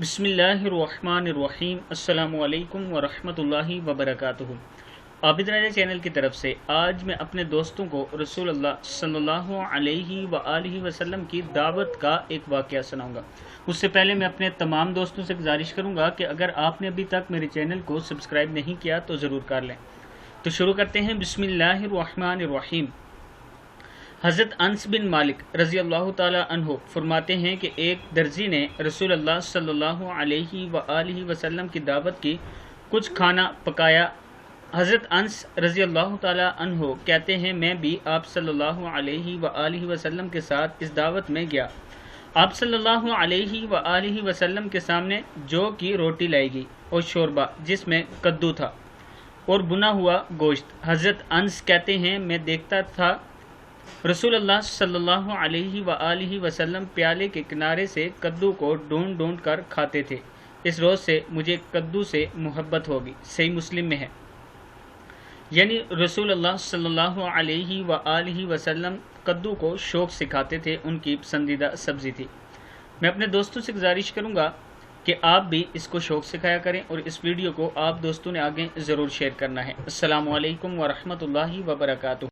بسم اللہ الرحمن الرحیم۔ السلام علیکم ورحمۃ اللہ وبرکاتہ۔ عابد راجہ چینل کی طرف سے آج میں اپنے دوستوں کو رسول اللہ صلی اللہ علیہ وآلہ وسلم کی دعوت کا ایک واقعہ سناؤں گا۔ اس سے پہلے میں اپنے تمام دوستوں سے گزارش کروں گا کہ اگر آپ نے ابھی تک میرے چینل کو سبسکرائب نہیں کیا تو ضرور کر لیں۔ تو شروع کرتے ہیں۔ بسم اللہ الرحمن الرحیم۔ حضرت انس بن مالک رضی اللہ تعالی عنہ فرماتے ہیں کہ ایک درزی نے رسول اللہ صلی اللہ علیہ وآلہ وسلم کی دعوت کی، کچھ کھانا پکایا۔ حضرت انس رضی اللہ تعالی عنہ کہتے ہیں میں بھی آپ صلی اللہ علیہ وآلہ وسلم کے ساتھ اس دعوت میں گیا۔ آپ صلی اللہ علیہ وآلہ وسلم کے سامنے جو کی روٹی لائی گئی اور شوربہ جس میں کدو تھا اور بنا ہوا گوشت۔ حضرت انس کہتے ہیں میں دیکھتا تھا رسول اللہ صلی اللہ علیہ وآلہ وسلم پیالے کے کنارے سے کدو کو ڈھونڈ ڈھونڈ کر کھاتے تھے۔ اس روز سے مجھے کدو سے محبت ہوگی۔ صحیح مسلم میں ہے۔ یعنی رسول اللہ صلی اللہ علیہ وآلہ وسلم کدو کو شوق سے کھاتے تھے، ان کی پسندیدہ سبزی تھی۔ میں اپنے دوستوں سے گزارش کروں گا کہ آپ بھی اس کو شوق سے کھایا کریں اور اس ویڈیو کو آپ دوستوں نے آگے ضرور شیئر کرنا ہے۔ السلام علیکم ورحمۃ اللہ وبرکاتہ۔